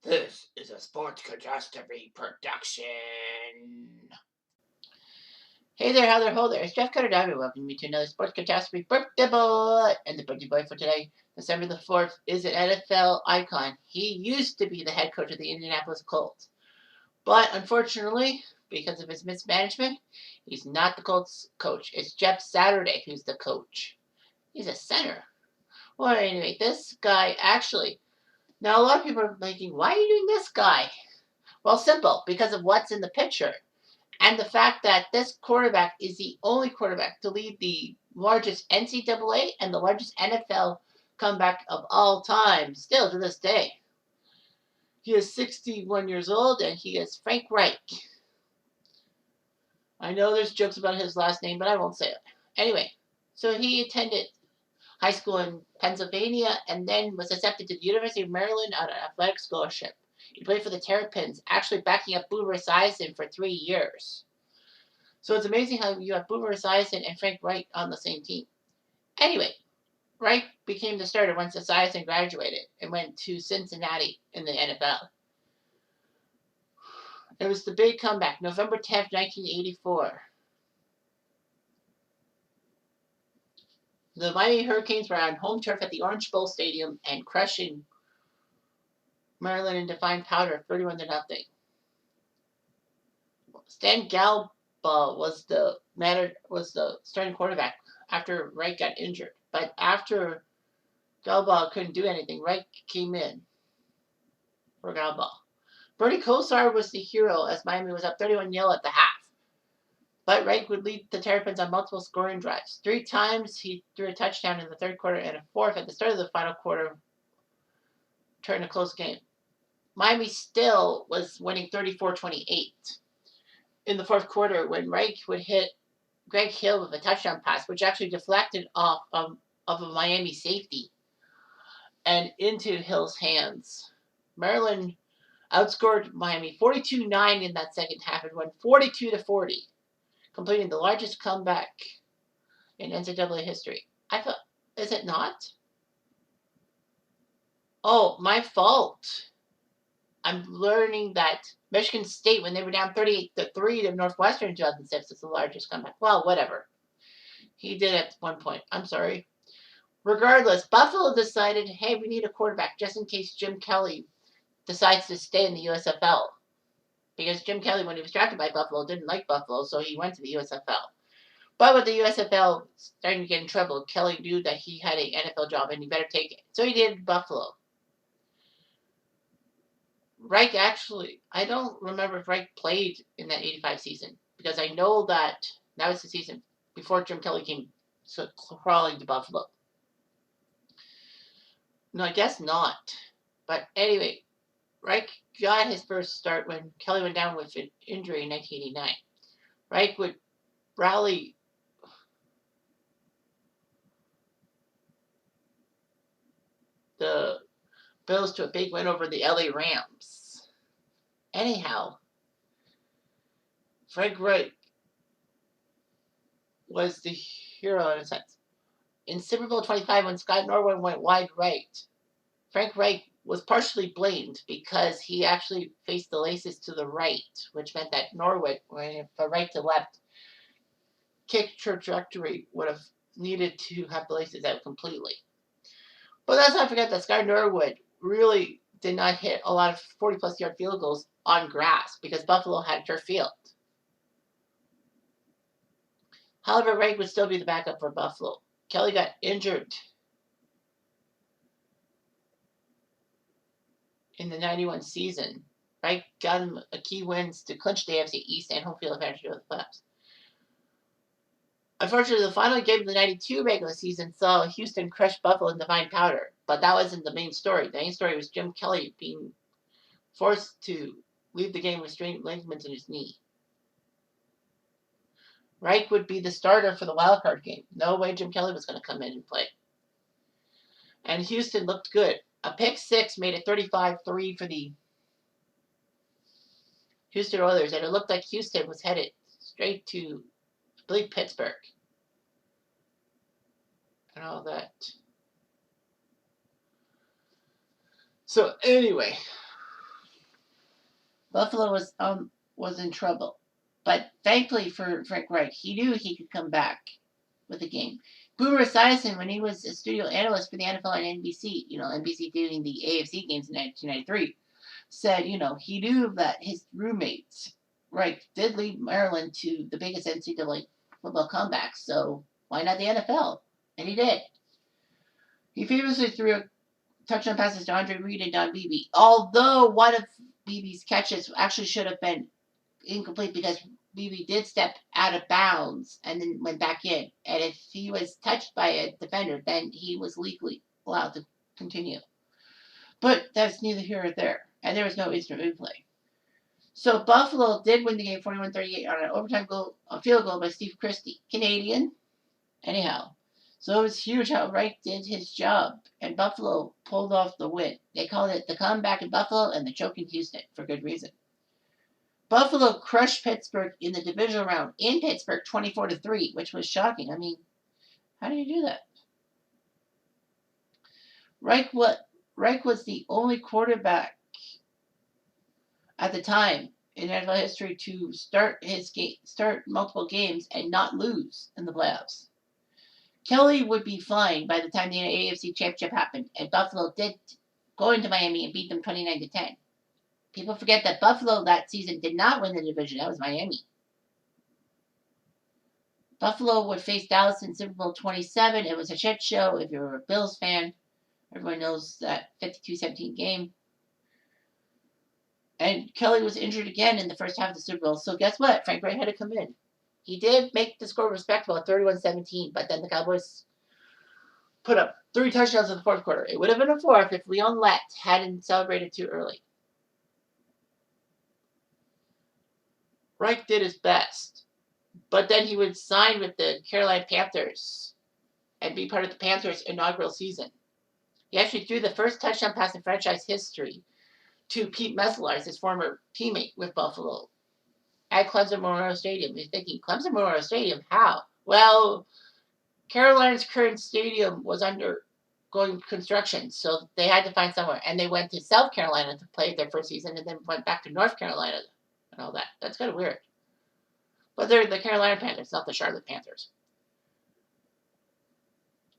This is a Sports Catastrophe production. Hey there, how there, ho there. It's Jeff Cutter. Welcome me to another Sports Catastrophe birthday boy. And the birthday boy for today, December the 4th, is an NFL icon. He used to be the head coach of the Indianapolis Colts. But unfortunately, because of his mismanagement, he's not the Colts coach. It's Jeff Saturday who's the coach. He's a center. Well, anyway, this guy actually. Now, a lot of people are thinking, why are you doing this guy? Well, simple, because of what's in the picture. And the fact that this quarterback is the only quarterback to lead the largest NCAA and the largest NFL comeback of all time, still to this day. He is 61 years old, and he is Frank Reich. I know there's jokes about his last name, but I won't say it. Anyway, so he attended high school in Pennsylvania and then was accepted to the University of Maryland on an athletic scholarship. He played for the Terrapins, actually backing up Boomer Esiason for 3 years. So it's amazing how you have Boomer Esiason and Frank Reich on the same team. Anyway, Reich became the starter once Esiason graduated and went to Cincinnati in the NFL. It was the big comeback, November 10th, 1984. The Miami Hurricanes were on home turf at the Orange Bowl Stadium and crushing Maryland in defined powder, 31-0. Stan Galba was the starting quarterback after Reich got injured. But after Galba couldn't do anything, Reich came in for Galba. Bernie Kosar was the hero as Miami was up 31-0 at the half. But Reich would lead the Terrapins on multiple scoring drives. 3 times he threw a touchdown in the third quarter and a fourth at the start of the final quarter, turned a close game. Miami still was winning 34-28 in the fourth quarter when Reich would hit Greg Hill with a touchdown pass, which actually deflected off of a Miami safety and into Hill's hands. Maryland outscored Miami 42-9 in that second half and won 42-40, completing the largest comeback in NCAA history. I thought, is it not? Oh, my fault. I'm learning that Michigan State, when they were down 38-3 to Northwestern in 2006, is the largest comeback. Well, whatever. He did at one point. I'm sorry. Regardless, Buffalo decided, hey, we need a quarterback just in case Jim Kelly decides to stay in the USFL. Because Jim Kelly, when he was drafted by Buffalo, didn't like Buffalo, so he went to the USFL. But with the USFL starting to get in trouble, Kelly knew that he had an NFL job and he better take it. So he did Buffalo. Reich actually, I don't remember if Reich played in that 85 season, because I know that was the season before Jim Kelly came crawling to Buffalo. No, I guess not. But anyway, Reich got his first start when Kelly went down with an injury in 1989. Reich would rally the Bills to a big win over the LA Rams. Anyhow, Frank Reich was the hero in a sense. In Super Bowl 25, when Scott Norwood went wide right, Frank Reich was partially blamed because he actually faced the laces to the right, which meant that Norwood, when the right to left kick trajectory, would have needed to have the laces out completely. But let's not forget that Scott Norwood really did not hit a lot of 40-plus yard field goals on grass because Buffalo had turf field. However, Reich would still be the backup for Buffalo. Kelly got injured in the 91 season. Reich got him a key wins to clinch the AFC East and home field advantage to the playoffs. Unfortunately, the final game of the 92 regular season saw Houston crush Buffalo in divine powder, but that wasn't the main story. The main story was Jim Kelly being forced to leave the game with strained ligaments in his knee. Reich would be the starter for the wildcard game. No way Jim Kelly was going to come in and play. And Houston looked good. A pick six made it 35-3 for the Houston Oilers, and it looked like Houston was headed straight to, I believe, Pittsburgh. And all that. So, anyway, Buffalo was in trouble. But thankfully for Frank Reich, he knew he could come back with the game. Boomer Esiason, when he was a studio analyst for the NFL on NBC, NBC doing the AFC games in 1993, said, he knew that his roommates, Reich, did lead Maryland to the biggest NCAA football comeback, so why not the NFL? And he did. He famously threw a touchdown passes to Andre Reed and Don Beebe, although one of Beebe's catches actually should have been incomplete because Beebe did step out of bounds and then went back in. And if he was touched by a defender, then he was legally allowed to continue. But that's neither here or there. And there was no instant replay. So Buffalo did win the game 41-38 on an overtime goal, a field goal by Steve Christie, Canadian. Anyhow, so it was huge how Reich did his job, and Buffalo pulled off the win. They called it the comeback in Buffalo and the choke in Houston for good reason. Buffalo crushed Pittsburgh in the divisional round in Pittsburgh 24-3, which was shocking. I mean, how do you do that? Reich was the only quarterback at the time in NFL history to start multiple games and not lose in the playoffs. Kelly would be fine by the time the AFC Championship happened, and Buffalo did go into Miami and beat them 29-10. People forget that Buffalo that season did not win the division. That was Miami. Buffalo would face Dallas in Super Bowl 27. It was a shit show if you're a Bills fan. Everyone knows that 52-17 game. And Kelly was injured again in the first half of the Super Bowl. So guess what? Frank Reich had to come in. He did make the score respectable at 31-17, but then the Cowboys put up 3 touchdowns in the fourth quarter. It would have been a fourth if Leon Lett hadn't celebrated too early. Reich did his best, but then he would sign with the Carolina Panthers and be part of the Panthers' inaugural season. He actually threw the first touchdown pass in franchise history to Pete Metzelaars, his former teammate with Buffalo, at Clemson Memorial Stadium. You're thinking, Clemson Memorial Stadium? How? Well, Carolina's current stadium was undergoing construction, so they had to find somewhere. And they went to South Carolina to play their first season and then went back to North Carolina and all that. That's kind of weird. But they're the Carolina Panthers, not the Charlotte Panthers.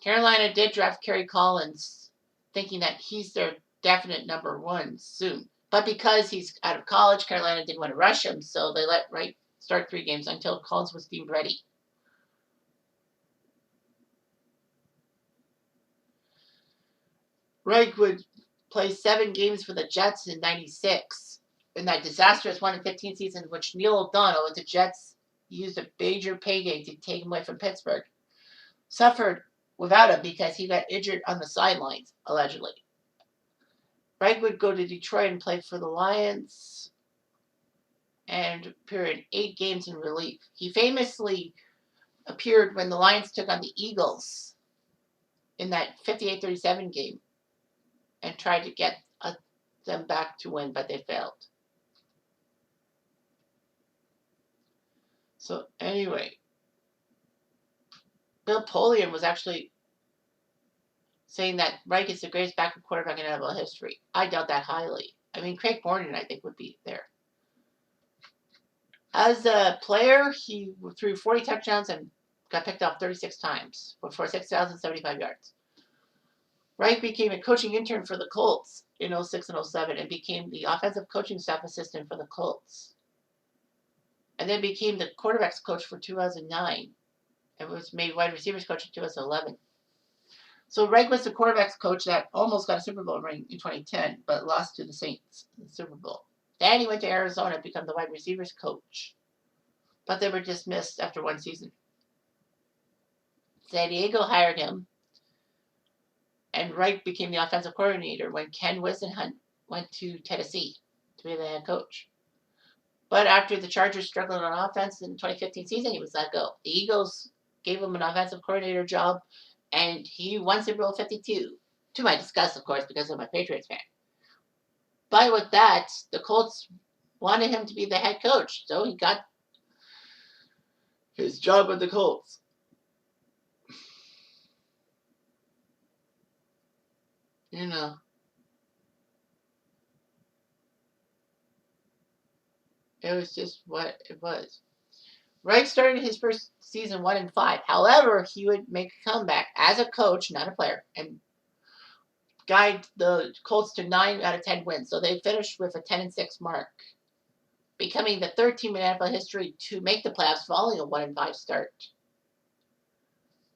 Carolina did draft Kerry Collins, thinking that he's their definite number one soon. But because he's out of college, Carolina didn't want to rush him, so they let Reich start 3 games until Collins was deemed ready. Reich would play 7 games for the Jets in '96 in that disastrous 1-15 season, which Neil O'Donnell with the Jets used a major payday to take him away from Pittsburgh. Suffered without him because he got injured on the sidelines, allegedly. Reich would go to Detroit and play for the Lions and appear in 8 games in relief. He famously appeared when the Lions took on the Eagles in that 58-37 game and tried to get them back to win, but they failed. So anyway, Bill Polian was actually saying that Reich is the greatest backup quarterback in NFL history. I doubt that highly. I mean, Craig Morton, I think, would be there. As a player, he threw 40 touchdowns and got picked off 36 times for 6,075 yards. Reich became a coaching intern for the Colts in 06 and 07 and became the offensive coaching staff assistant for the Colts. And then became the quarterback's coach for 2009 and was made wide receivers coach in 2011. So Reich was the quarterback's coach that almost got a Super Bowl ring in 2010, but lost to the Saints in the Super Bowl. Then he went to Arizona to become the wide receivers coach, but they were dismissed after 1 season. San Diego hired him, and Reich became the offensive coordinator when Ken Whisenhunt went to Tennessee to be the head coach. But after the Chargers struggled on offense in the 2015 season, he was let go. The Eagles gave him an offensive coordinator job, and he won Super Bowl 52, to my disgust, of course, because I'm a Patriots fan. But with that, the Colts wanted him to be the head coach, so he got his job with the Colts. It was just what it was. Reich started his first season 1-5. However, he would make a comeback as a coach, not a player, and guide the Colts to 9 out of 10 wins. So they finished with a 10-6 mark, becoming the third team in NFL history to make the playoffs following a 1-5 start.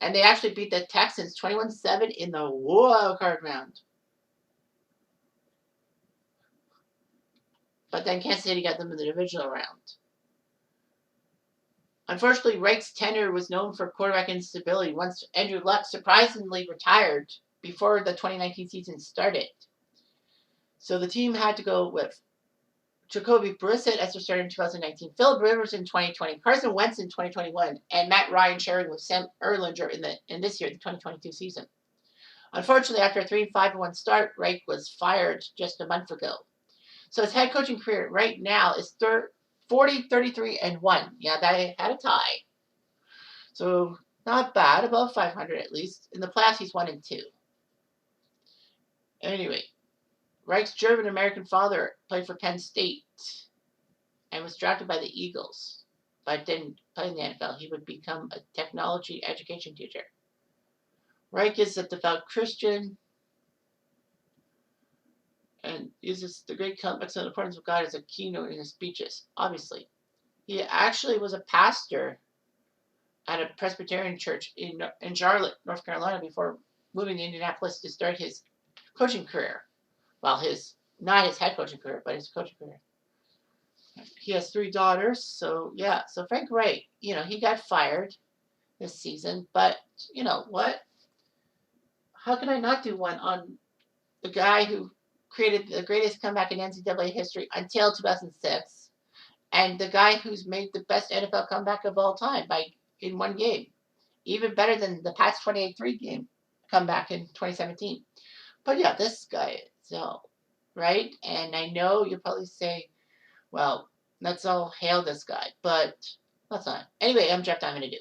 And they actually beat the Texans 21-7 in the wild card round. But then Kansas City got them in the divisional round. Unfortunately, Reich's tenure was known for quarterback instability once Andrew Luck surprisingly retired before the 2019 season started. So the team had to go with Jacoby Brissett as their starter in 2019, Philip Rivers in 2020, Carson Wentz in 2021, and Matt Ryan sharing with Sam Erlinger in this year, the 2022 season. Unfortunately, after a 3-5-1 start, Reich was fired just a month ago. So his head coaching career right now is 40-33-1. Yeah, they had a tie. So not bad, above 500 at least. In the playoffs, he's 1-2. Anyway, Reich's German-American father played for Penn State and was drafted by the Eagles, but didn't play in the NFL. He would become a technology education teacher. Reich is a devout Christian and uses the great context and importance of God as a keynote in his speeches, obviously. He actually was a pastor at a Presbyterian church in Charlotte, North Carolina, before moving to Indianapolis to start his coaching career. Well, not his head coaching career, but his coaching career. He has 3 daughters, so yeah. So Frank Reich, he got fired this season, but you know what? How can I not do one on the guy who created the greatest comeback in NCAA history until 2006, and the guy who's made the best NFL comeback of all time in one game, even better than the Pats 28-3 game comeback in 2017. But yeah, this guy, so right, and I know you'll probably say, well, let's all hail this guy, but let's not. Anyway, I'm Jeff Diamond.